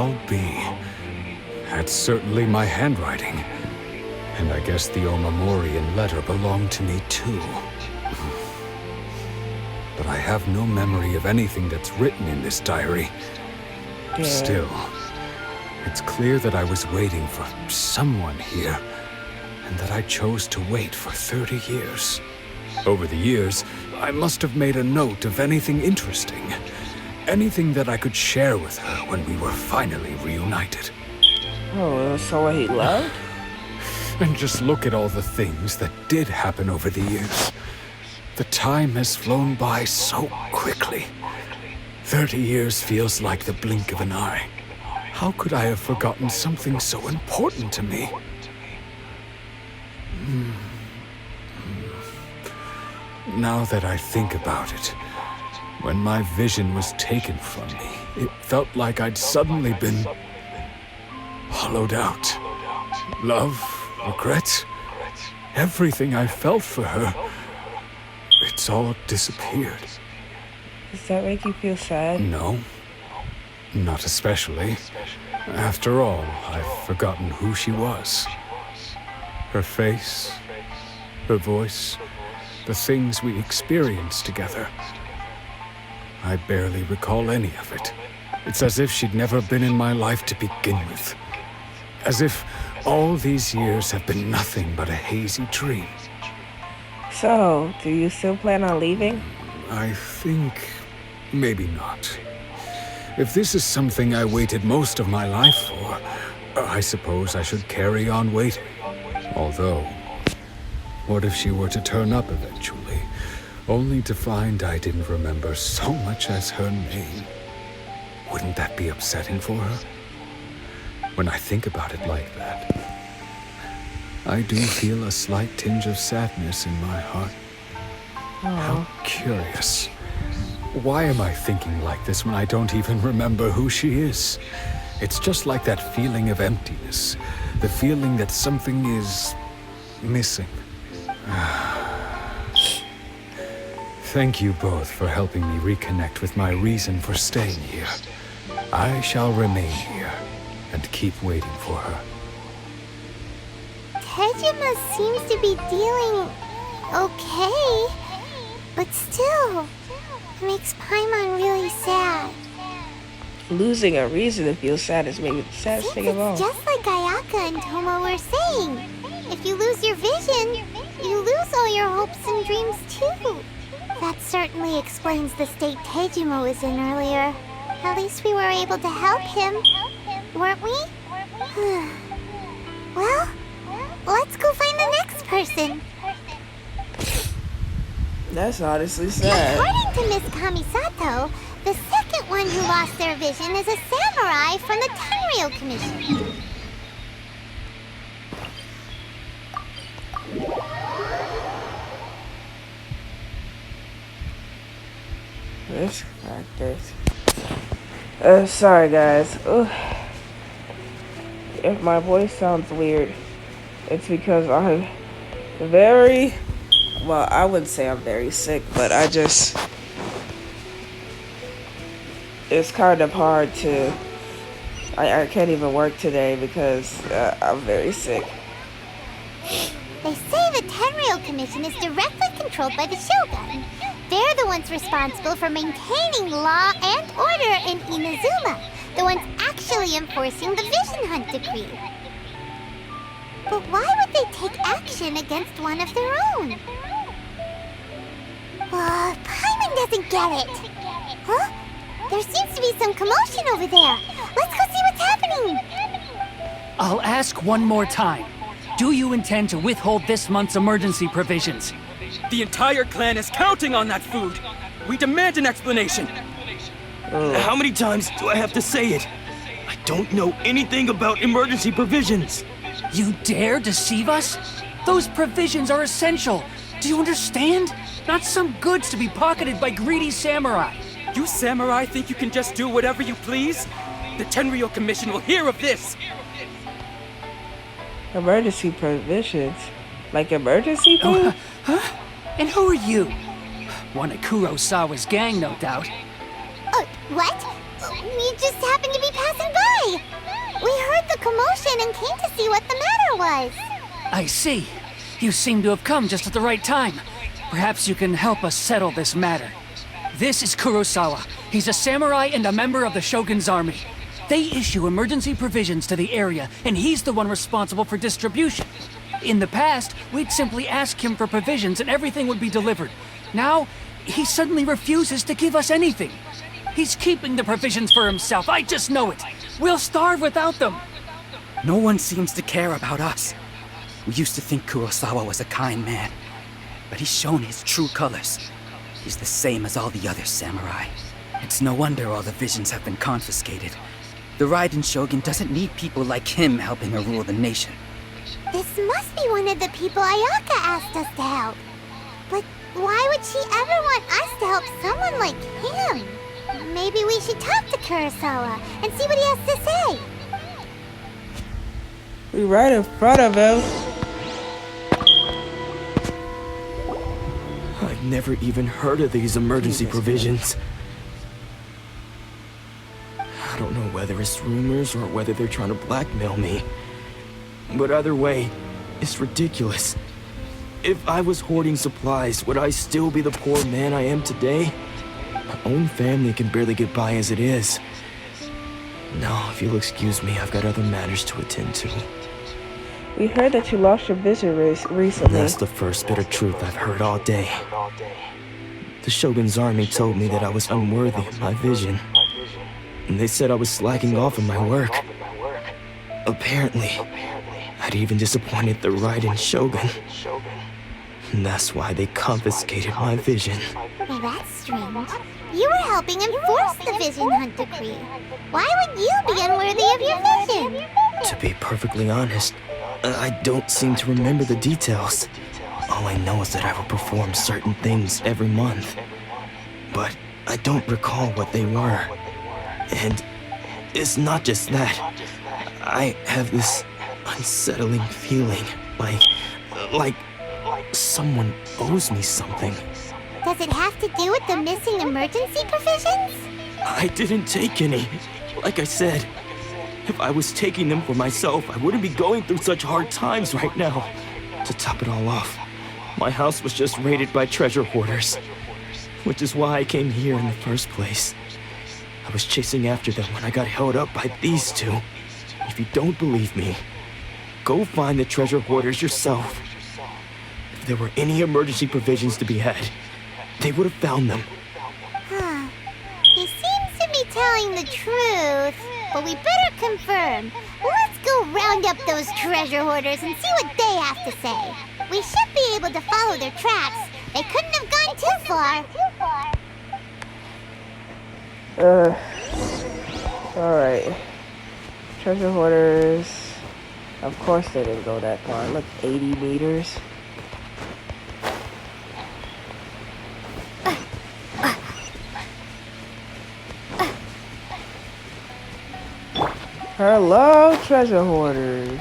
I'll be. That's certainly my handwriting. And I guess the Omamorian letter belonged to me too. But I have no memory of anything that's written in this diary. Yeah. Still, it's clear that I was waiting for someone here, and that I chose to wait for 30 years. Over the years, I must have made a note of anything interesting. Anything that I could share with her when we were finally reunited. Oh, it was someone he loved? And just look at all the things that did happen over the years. The time has flown by so quickly. 30 years feels like the blink of an eye. How could I have forgotten something so important to me? Now that I think about it, when my vision was taken from me, it felt like I'd suddenly been hollowed out. Love, regret, everything I felt for her, it's all disappeared. Does that make you feel sad? No, not especially. After all, I've forgotten who she was. Her face, her voice, the things we experienced together. I barely recall any of it. It's as if she'd never been in my life to begin with. As if all these years have been nothing but a hazy dream. So, do you still plan on leaving? I think maybe not. If this is something I waited most of my life for, I suppose I should carry on waiting. Although, what if she were to turn up eventually, only to find I didn't remember so much as her name? Wouldn't that be upsetting for her? When I think about it like that, I do feel a slight tinge of sadness in my heart. How curious. Why am I thinking like this when I don't even remember who she is? It's just like that feeling of emptiness. The feeling that something is missing. Thank you both for helping me reconnect with my reason for staying here. I shall remain here and keep waiting for her. Tejima seems to be dealing okay, but still, it makes Paimon really sad. Losing a reason to feel sad is maybe the saddest thing of all. It's just like Ayaka and Tomo were saying. If you lose your vision, you lose all your hopes and dreams too. That certainly explains the state Tejima was in earlier. At least we were able to help him, weren't we? Well, let's go find the next person. That's honestly sad. According to Miss Kamisato, the second one who lost their vision is a samurai from the Tenryou Commission. This characters. Sorry guys. Ugh. If my voice sounds weird, it's because I'm very, well, I wouldn't say I'm very sick, but it's kind of hard to, I can't even work today because I'm very sick. They say the Tenryou Commission is directly controlled by the Shogun. They're the ones responsible for maintaining law and order in Inazuma, the ones actually enforcing the Vision Hunt decree. But why would they take action against one of their own? Paimon doesn't get it. Huh? There seems to be some commotion over there. Let's go see what's happening. I'll ask one more time. Do you intend to withhold this month's emergency provisions? The entire clan is counting on that food. We demand an explanation. How many times do I have to say it? I don't know anything about emergency provisions. You dare deceive us? Those provisions are essential. Do you understand? Not some goods to be pocketed by greedy samurai. You samurai think you can just do whatever you please? The Tenryou Commission will hear of this. Emergency provisions? Like emergency food? Huh? And who are you? One of Kurosawa's gang, no doubt. What? We just happened to be passing by. say! We heard the commotion and came to see what the matter was. I see. You seem to have come just at the right time. Perhaps you can help us settle this matter. This is Kurosawa. He's a samurai and a member of the Shogun's army. They issue emergency provisions to the area, and he's the one responsible for distribution. In the past, we'd simply ask him for provisions and everything would be delivered. Now, he suddenly refuses to give us anything. He's keeping the provisions for himself, I just know it. We'll starve without them. No one seems to care about us. We used to think Kurosawa was a kind man, but he's shown his true colors. He's the same as all the other samurai. It's no wonder all the visions have been confiscated. The Raiden Shogun doesn't need people like him helping her rule the nation. This must be one of the people Ayaka asked us to help. But why would she ever want us to help someone like him? Maybe we should talk to Kurosawa and see what he has to say. We right in front of him. I've never even heard of these emergency provisions. I don't know whether it's rumors or whether they're trying to blackmail me. But either way, it's ridiculous. If I was hoarding supplies, would I still be the poor man I am today? My own family can barely get by as it is. No, if you'll excuse me, I've got other matters to attend to. We heard that you lost your vision recently. That's the first bit of truth I've heard all day. The Shogun's army told me that I was unworthy of my vision. And they said I was slacking off in my work. Apparently, I'd even disappointed the Raiden Shogun. And that's why they confiscated my vision. Well, that's strange. You were helping enforce the Vision Hunt decree. Why would you be unworthy of your vision? To be perfectly honest, I don't seem to remember the details. All I know is that I will perform certain things every month. But I don't recall what they were. And it's not just that. I have this unsettling feeling, like someone owes me something. Does it have to do with the missing emergency provisions? I didn't take any. Like I said, if I was taking them for myself, I wouldn't be going through such hard times right now. To top it all off, my house was just raided by treasure hoarders, which is why I came here in the first place. I was chasing after them when I got held up by these two. If you don't believe me, go find the treasure hoarders yourself. If there were any emergency provisions to be had, they would have found them. Huh. He seems to be telling the truth, but we better confirm. Let's go round up those treasure hoarders and see what they have to say. We should be able to follow their tracks. They couldn't have gone too far. Alright. Treasure hoarders. Of course they didn't go that far. Look, 80 meters. Hello, treasure hoarders.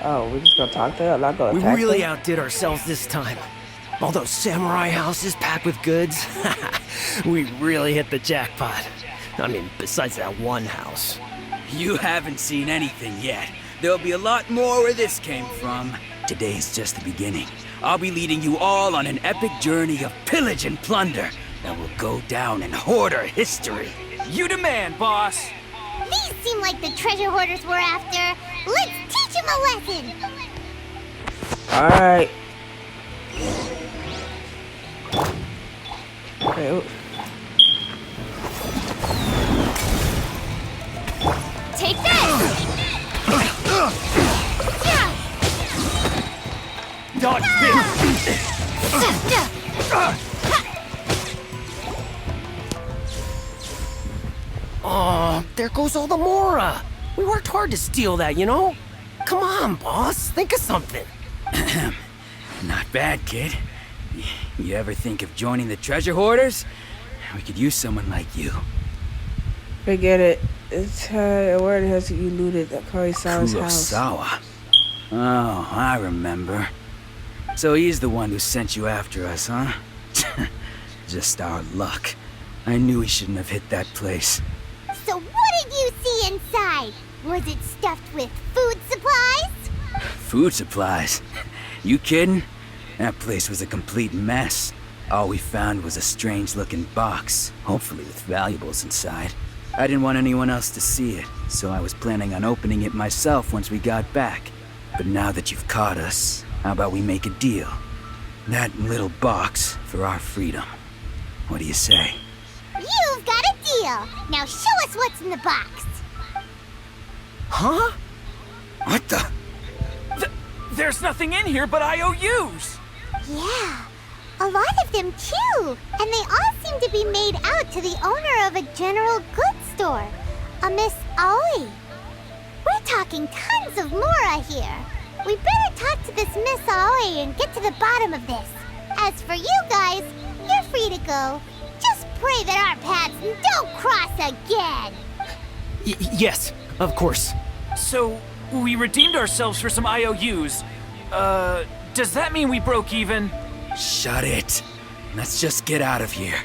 Oh, we're just gonna talk to them? Not gonna attack We really them? outdid ourselves this time. All those samurai houses packed with goods. We really hit the jackpot. I mean, besides that one house. You haven't seen anything yet. There'll be a lot more where this came from. Today's just the beginning. I'll be leading you all on an epic journey of pillage and plunder that will go down in hoarder history. You demand, boss. These seem like the treasure hoarders we're after. Let's teach them a lesson. Alright. Okay. Take this! Dodge Oh, there goes all the Mora. We worked hard to steal that, you know? Come on, boss. Think of something. Not bad, kid. You ever think of joining the treasure hoarders? We could use someone like you. Forget it. It's where has you looted the Kurosawa's house? Kurosawa? Oh, I remember. So he's the one who sent you after us, huh? Just our luck. I knew he shouldn't have hit that place. So what did you see the inside? Was it stuffed with food supplies? Food supplies? You kidding? That place was a complete mess. All we found was a strange-looking box, hopefully with valuables inside. I didn't want anyone else to see it, so I was planning on opening it myself once we got back. But now that you've caught us, how about we make a deal? That little box for our freedom. What do you say? You've got a deal. Now show us what's in the box. Huh? What the? There's nothing in here but IOUs! Yeah, a lot of them too. And they all seem to be made out to the owner of a general goods store, a Miss Aoi. We're talking tons of Mora here. We better talk to this Miss Aoi and get to the bottom of this. As for you guys, you're free to go. Just pray that our paths don't cross again. Yes, of course. So, we redeemed ourselves for some IOUs. Does that mean we broke even? Shut it. Let's just get out of here.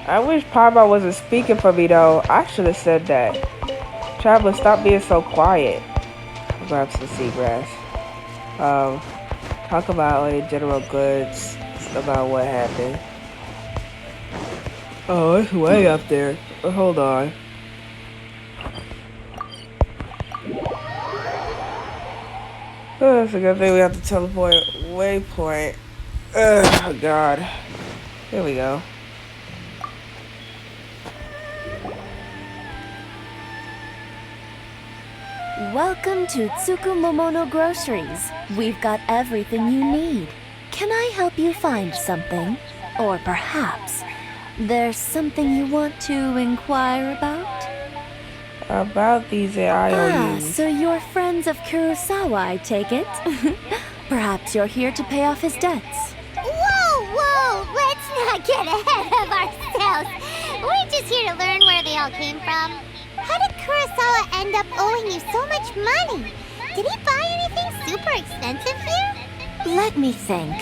I wish Papa wasn't speaking for me though. I should have said that. Traveler, stop being so quiet. Grab some seagrass. Talk about like general goods, about what happened. Oh, it's way up there. Hold on. Oh, it's a good thing we have to teleport waypoint. Oh god. Here we go. Welcome to Tsukumomono Groceries. We've got everything you need. Can I help you find something? Or perhaps there's something you want to inquire about? About these IOUs. So you're friends of Kurosawa, I take it? Perhaps you're here to pay off his debts. Whoa! Let's not get ahead of ourselves. We're just here to learn where they all came from. How did Kurosawa end up owing you so much money? Did he buy anything super expensive here? Let me think.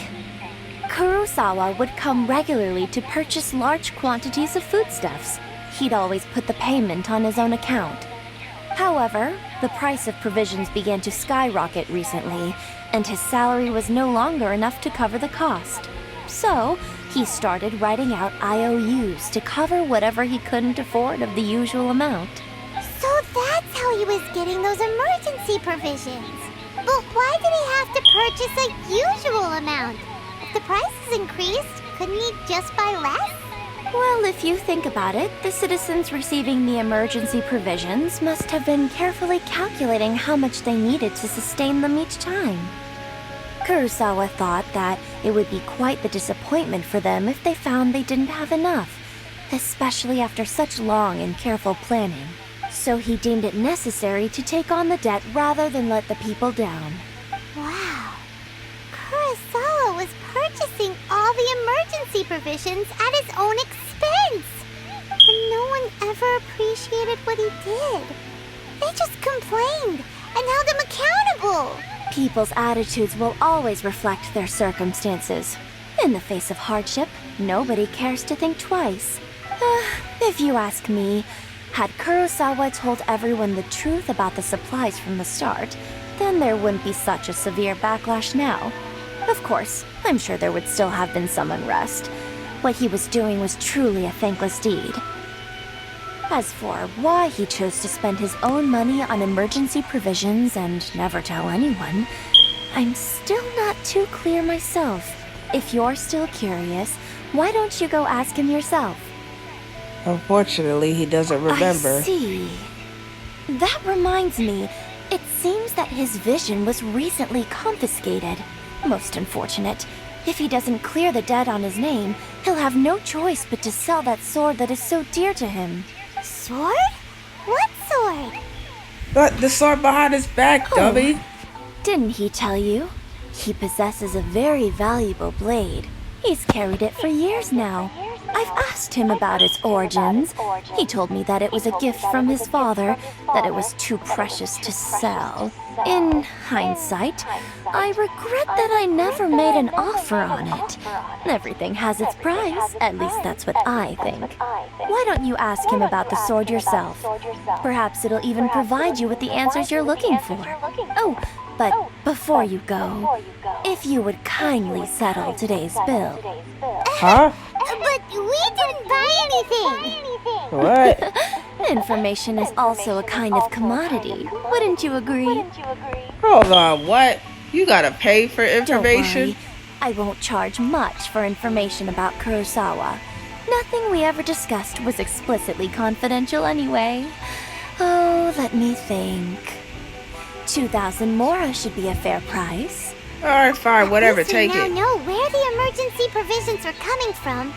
Kurosawa would come regularly to purchase large quantities of foodstuffs. He'd always put the payment on his own account. However, the price of provisions began to skyrocket recently, and his salary was no longer enough to cover the cost. So, he started writing out IOUs to cover whatever he couldn't afford of the usual amount. So that's how he was getting those emergency provisions. But why did he have to purchase a usual amount? If the prices increased, couldn't he just buy less? Well, if you think about it, the citizens receiving the emergency provisions must have been carefully calculating how much they needed to sustain them each time. Kurosawa thought that it would be quite the disappointment for them if they found they didn't have enough, especially after such long and careful planning. So he deemed it necessary to take on the debt rather than let the people down. Wow. Kurosawa was purchasing all the emergency provisions at his own expense. And no one ever appreciated what he did. They just complained and held him accountable. People's attitudes will always reflect their circumstances. In the face of hardship, nobody cares to think twice. If you ask me, had Kurosawa told everyone the truth about the supplies from the start, then there wouldn't be such a severe backlash now. Of course, I'm sure there would still have been some unrest. What he was doing was truly a thankless deed. As for why he chose to spend his own money on emergency provisions and never tell anyone, I'm still not too clear myself. If you're still curious, why don't you go ask him yourself? Unfortunately, he doesn't remember. I see. That reminds me, it seems that his vision was recently confiscated. Most unfortunate. If he doesn't clear the debt on his name, he'll have no choice but to sell that sword that is so dear to him. Sword? What sword? The sword behind his back, dummy. Didn't he tell you? He possesses a very valuable blade. He's carried it for years now. I've asked him about its origins. He told me that it was a gift from his father, that it was too precious to sell. In hindsight, I regret that I never made an offer on it. Everything has its price, at least that's what I think. Why don't you ask him about the sword yourself? Perhaps it'll even provide you with the answers you're looking for. Oh, but before you go, if you would kindly settle today's bill. Huh? But we didn't buy anything. What? Information is also a kind of commodity. Wouldn't you agree? Hold on, what? You gotta pay for Don't information? worry. I won't charge much for information about Kurosawa. Nothing we ever discussed was explicitly confidential anyway. Oh, let me think. 2,000 mora should be a fair price. Alright, fine, whatever, At least take we it. now know where the emergency provisions are coming from.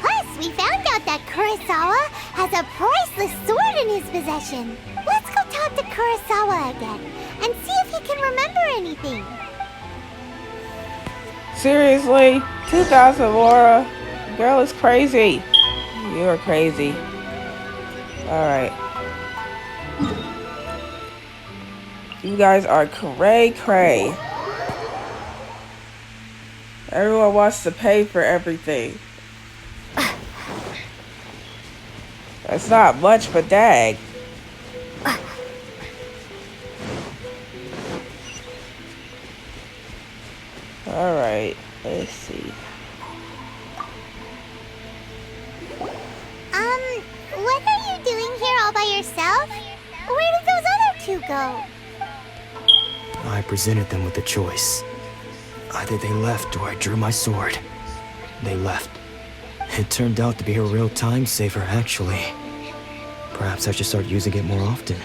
Plus, we found out that Kurosawa has a priceless sword in his possession. Let's go talk to Kurosawa again and see if he can remember anything. Seriously? 2,000 Laura? Girl is crazy. You're crazy. Alright. You guys are cray-cray. Everyone wants to pay for everything. That's not much, but dang. Alright, let's see. What are you doing here all by yourself? Where did those other two go? I presented them with a choice. Either they left or I drew my sword. They left. It turned out to be a real time saver, actually. Perhaps I should start using it more often.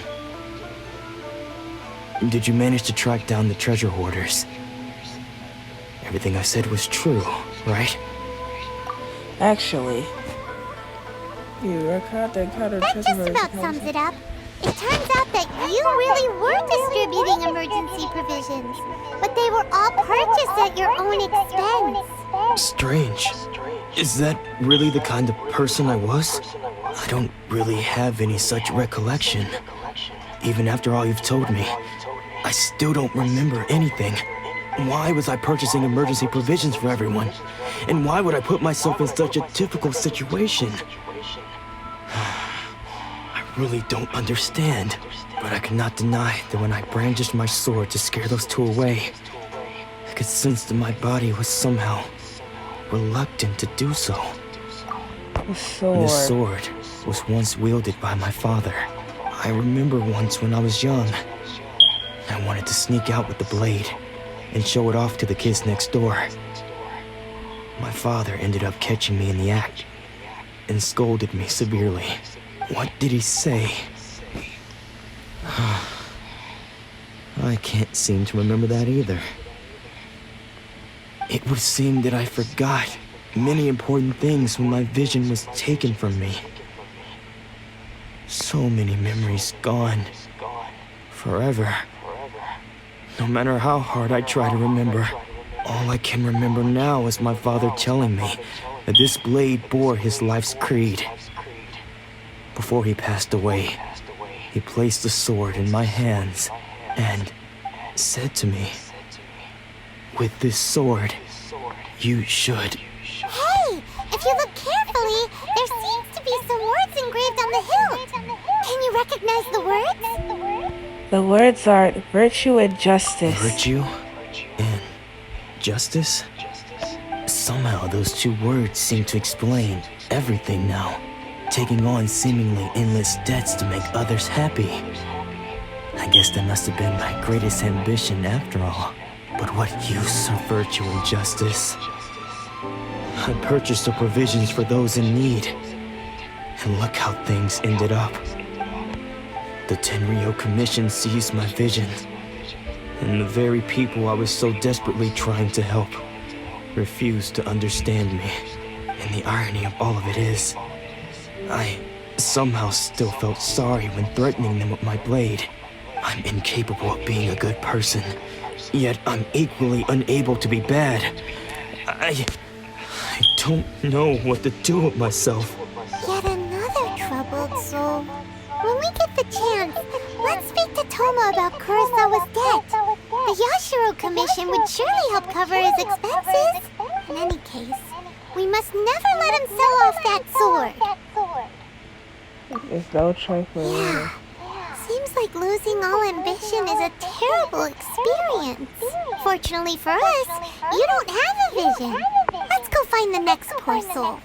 Did you manage to track down the treasure hoarders? Everything I said was true, right? Actually, you record the encounter That just about sums it up. It turns out that you really were distributing emergency provisions, but they were all purchased at your own expense. Strange. Is that really the kind of person I was? I don't really have any such recollection. Even after all you've told me, I still don't remember anything. Why was I purchasing emergency provisions for everyone? And why would I put myself in such a difficult situation? I really don't understand. But I cannot deny that when I brandished my sword to scare those two away, I could sense that my body was somehow reluctant to do so. This sword was once wielded by my father. I remember once when I was young, I wanted to sneak out with the blade and show it off to the kids next door. My father ended up catching me in the act and scolded me severely. What did he say? I can't seem to remember that either. It would seem that I forgot many important things when my vision was taken from me. So many memories gone. Forever. No matter how hard I try to remember, all I can remember now is my father telling me that this blade bore his life's creed. Before he passed away, he placed the sword in my hands and said to me, "With this sword, you should..." Hey, if you look carefully, there seems to be some words engraved on the hilt. Can you recognize the words? The words are virtue and justice. Virtue and justice? Somehow those two words seem to explain everything now, taking on seemingly endless debts to make others happy. I guess that must have been my greatest ambition after all. But what use are virtue and justice? I purchased the provisions for those in need, and look how things ended up. The Tenryou Commission seized my vision, and the very people I was so desperately trying to help refused to understand me. And the irony of all of it is, I somehow still felt sorry when threatening them with my blade. I'm incapable of being a good person, yet I'm equally unable to be bad. I don't know what to do with myself. Yet another troubled soul. When we get the chance, let's speak to Toma about Kurosawa's debt. The Yashiro Commission would surely help cover his expenses. In any case, we must never let him sell off that sword. There's no tranquil. Yeah. Seems like losing all ambition is a terrible experience. Fortunately for us, you don't have a vision. Let's go find the next poor soul.